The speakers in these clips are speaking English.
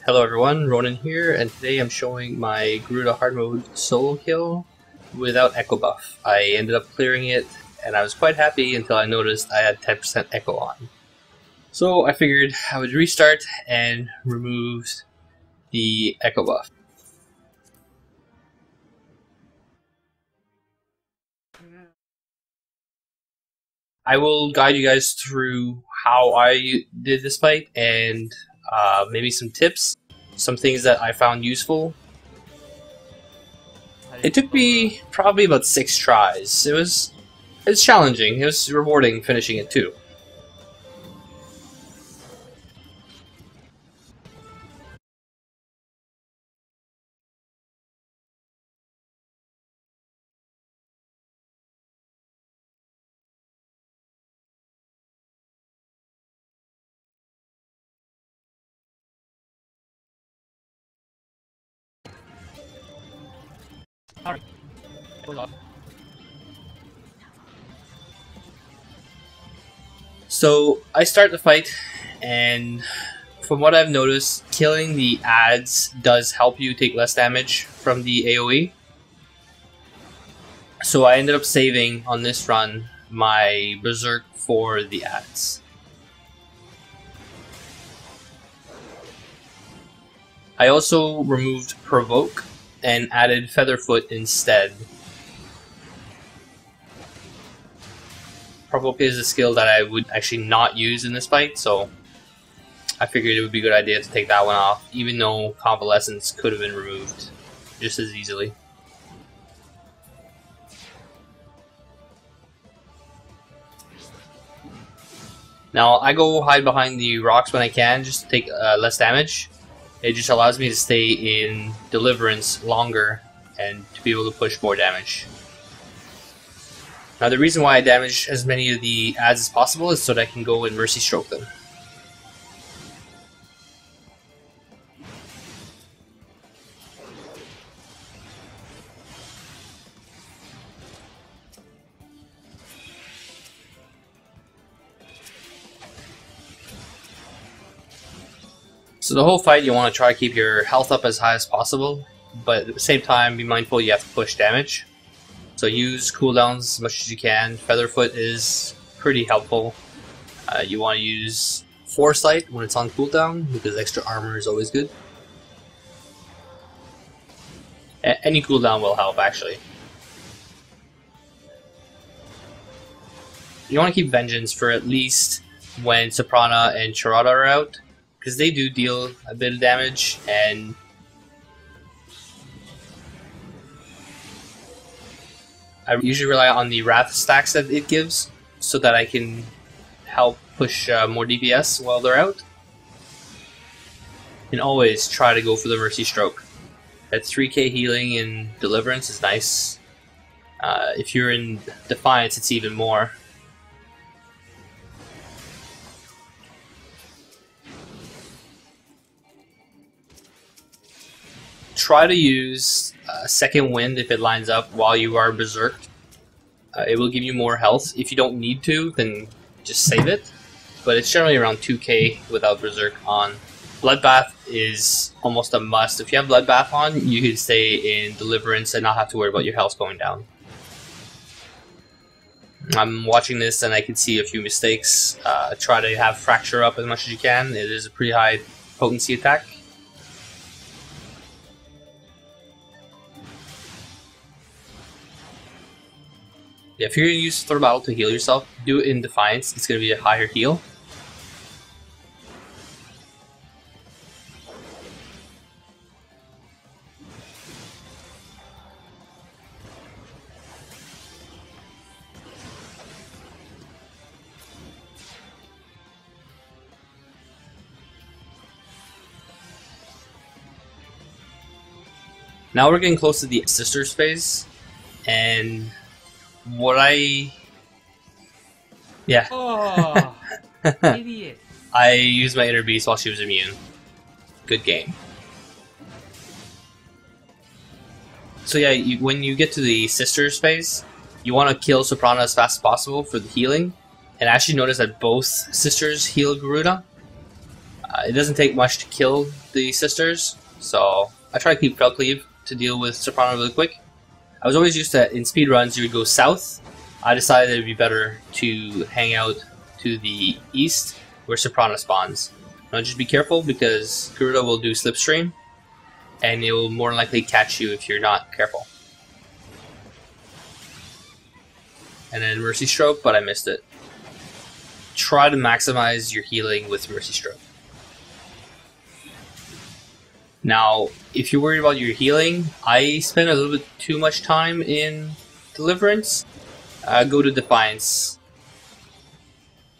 Hello everyone, Ronan here, and today I'm showing my Garuda hard mode solo kill without echo buff. I ended up clearing it, and I was quite happy until I noticed I had 10% echo on. So I figured I would restart and remove the echo buff. I will guide you guys through how I did this fight and maybe some tips, some things that I found useful. It took me probably about 6 tries. It was challenging. It was rewarding finishing it too. Alright. So I start the fight, and from what I've noticed, killing the ads does help you take less damage from the AoE. So I ended up saving on this run my Berserk for the ads. I also removed Provoke and added Featherfoot instead. Provoke is a skill that I would actually not use in this fight, so I figured it would be a good idea to take that one off, even though Convalescence could have been removed just as easily. Now I go hide behind the rocks when I can, just to take less damage. It just allows me to stay in Deliverance longer and to be able to push more damage. Now the reason why I damage as many of the ads as possible is so that I can go and Mercy Stroke them. So the whole fight you want to try to keep your health up as high as possible, but at the same time be mindful you have to push damage. So use cooldowns as much as you can. Featherfoot is pretty helpful. You want to use Foresight when it's on cooldown because extra armor is always good. Any cooldown will help actually. You want to keep Vengeance for at least when Soprana and Charada are out, because they do deal a bit of damage, and I usually rely on the Wrath stacks that it gives so that I can help push more DPS while they're out. And always try to go for the Mercy Stroke. That 3k healing in Deliverance is nice. If you're in Defiance, it's even more. Try to use Second Wind if it lines up while you are berserked. It will give you more health. If you don't need to, then just save it. But it's generally around 2k without Berserk on. Bloodbath is almost a must. If you have Bloodbath on, you can stay in Deliverance and not have to worry about your health going down. I'm watching this and I can see a few mistakes. Try to have Fracture up as much as you can. It is a pretty high potency attack. Yeah, if you're going to use Third Battle to heal yourself, do it in Defiance. It's going to be a higher heal. Now we're getting close to the Sisters phase, and Oh, idiot. I used my Inner Beast while she was immune. Good game. So yeah, when you get to the Sisters phase, you want to kill Soprana as fast as possible for the healing. And I actually noticed that both sisters heal Garuda. It doesn't take much to kill the sisters, so I try to keep Felt Cleave to deal with Soprano really quick. I was always used to, in speedruns, you would go south. I decided it would be better to hang out to the east where Soprano spawns. Now just be careful because Garuda will do Slipstream, and it will more likely catch you if you're not careful. And then Mercy Stroke, but I missed it. Try to maximize your healing with Mercy Stroke. Now, if you're worried about your healing, I spend a little bit too much time in Deliverance. Go to Defiance.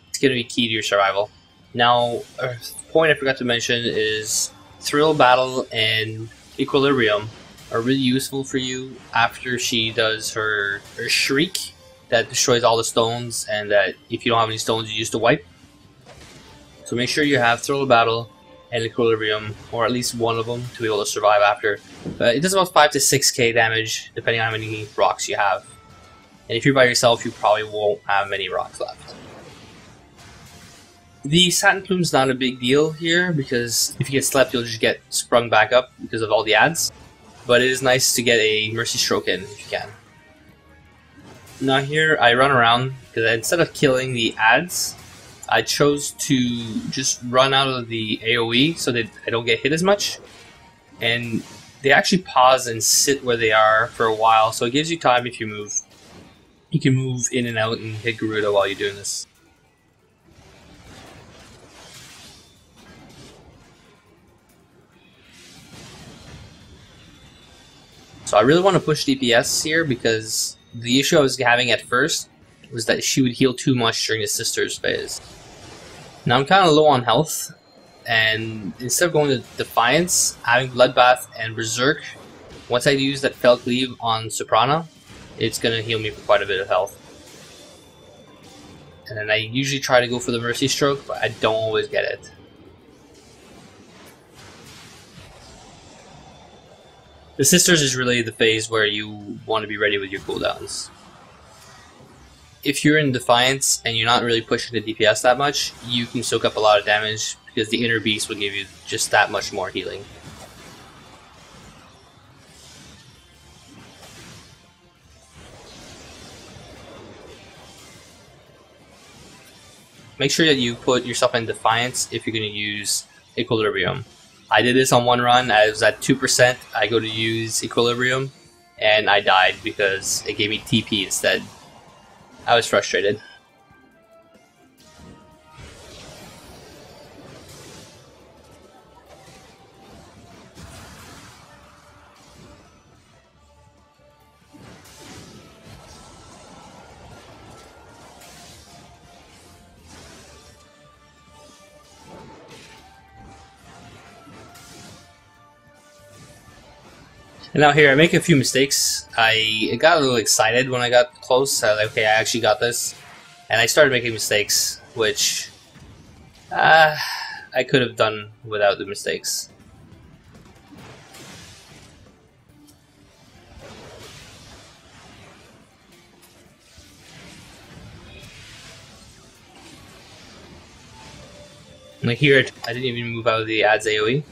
It's going to be key to your survival. Now, a point I forgot to mention is Thrill Battle and Equilibrium are really useful for you after she does her Shriek that destroys all the stones, and that if you don't have any stones, you use to wipe. So make sure you have Thrill Battle and Equilibrium, or at least one of them, to be able to survive after. It does about 5 to 6k damage, depending on how many rocks you have. And if you're by yourself, you probably won't have many rocks left. The Satin Plume's not a big deal here, because if you get slept, you'll just get sprung back up because of all the ads. But it is nice to get a Mercy Stroke in, if you can. Now here, I run around, because instead of killing the ads, I chose to just run out of the AoE so that I don't get hit as much. And they actually pause and sit where they are for a while, so it gives you time if you move. You can move in and out and hit Garuda while you're doing this. So I really want to push DPS here because the issue I was having at first was that she would heal too much during the Sisters phase. Now I'm kind of low on health, and instead of going to Defiance, having Bloodbath and Berserk, once I use that Felt Cleave on Soprano, it's going to heal me for quite a bit of health. And then I usually try to go for the Mercy Stroke, but I don't always get it. The Sisters is really the phase where you want to be ready with your cooldowns. If you're in Defiance and you're not really pushing the DPS that much, you can soak up a lot of damage because the Inner Beast will give you just that much more healing. Make sure that you put yourself in Defiance if you're going to use Equilibrium. I did this on one run. I was at 2%. I go to use Equilibrium, and I died because it gave me TP instead. I was frustrated. And now here, I make a few mistakes. I got a little excited when I got close. I was like, okay, I actually got this. And I started making mistakes, which I could have done without the mistakes. Like here, I didn't even move out of the ads AoE.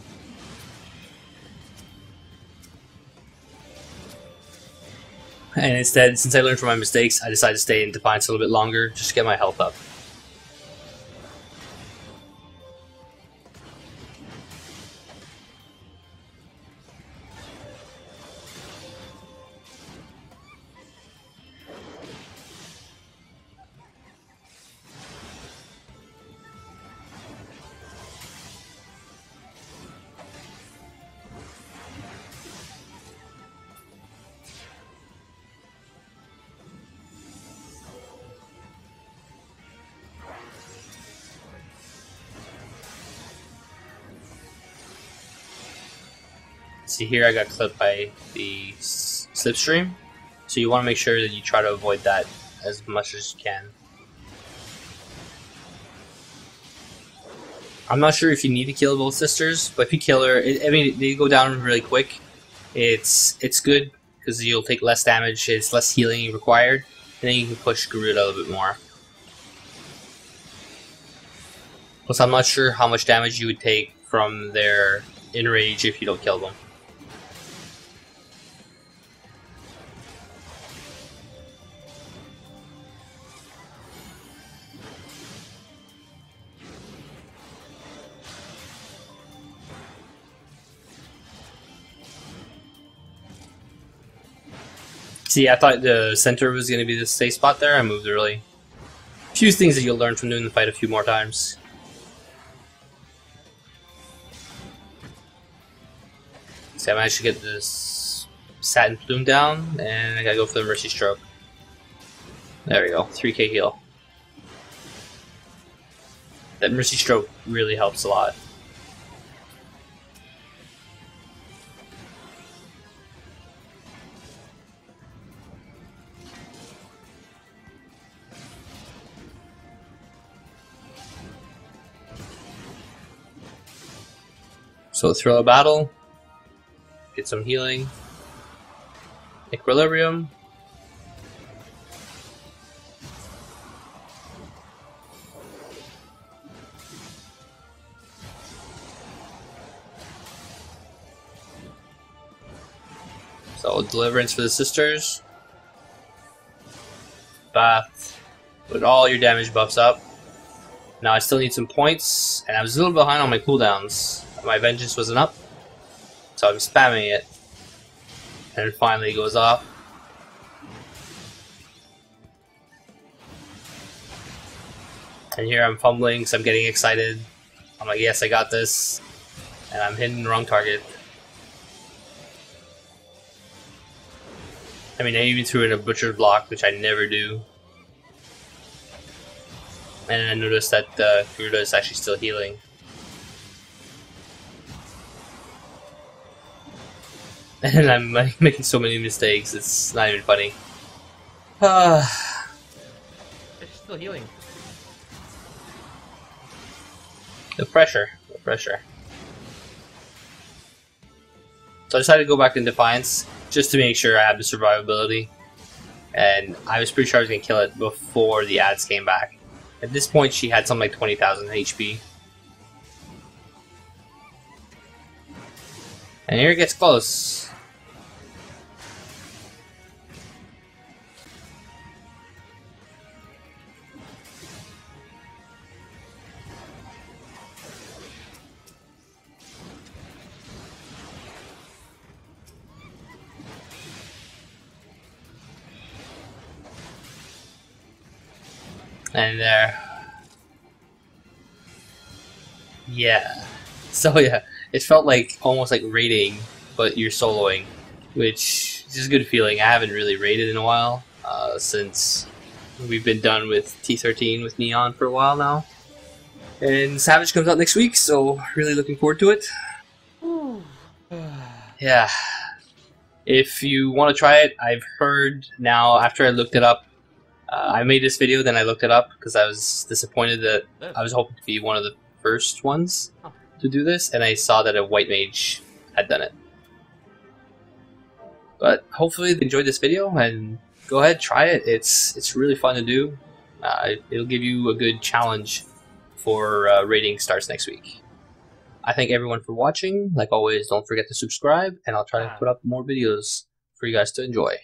And instead, since I learned from my mistakes, I decided to stay in Defiance a little bit longer, just to get my health up. See here, I got clipped by the slipstream, so you want to make sure that you try to avoid that as much as you can. I'm not sure if you need to kill both sisters, but if you kill her, I mean, they go down really quick. It's good because you'll take less damage, it's less healing required, and then you can push Garuda a little bit more. Plus, I'm not sure how much damage you would take from their enrage if you don't kill them. See, I thought the center was going to be the safe spot there. I moved early. A few things that you'll learn from doing the fight a few more times. See, I managed to get this satin plume down, and I gotta go for the mercy stroke. There we go, 3k heal. That mercy stroke really helps a lot. So throw a battle, get some healing, equilibrium. So deliverance for the sisters. Bath. Put all your damage buffs up. Now I still need some points, and I was a little behind on my cooldowns. My vengeance wasn't up, so I'm spamming it, and it finally goes off. And here I'm fumbling, so I'm getting excited. I'm like, yes, I got this, and I'm hitting the wrong target. I mean, I even threw in a butcher block, which I never do. And I noticed that Garuda is actually still healing. And I'm making so many mistakes, it's not even funny. It's still healing. The pressure. So I decided to go back in Defiance, just to make sure I have the survivability. And I was pretty sure I was going to kill it before the ads came back. At this point she had something like 20,000 HP. And here it gets close. And there. Yeah. So yeah, it felt like almost like raiding, but you're soloing, which is a good feeling. I haven't really raided in a while, since we've been done with T13 with Neon for a while now. And Savage comes out next week, so really looking forward to it. Yeah. If you want to try it, I've heard now, after I looked it up, I made this video, then I looked it up because I was disappointed that I was hoping to be one of the first ones to do this, and I saw that a white mage had done it. But hopefully they enjoyed this video, and go ahead, try it. It's really fun to do. It'll give you a good challenge for raiding starts next week. I thank everyone for watching. Like always, don't forget to subscribe, and I'll try to put up more videos for you guys to enjoy.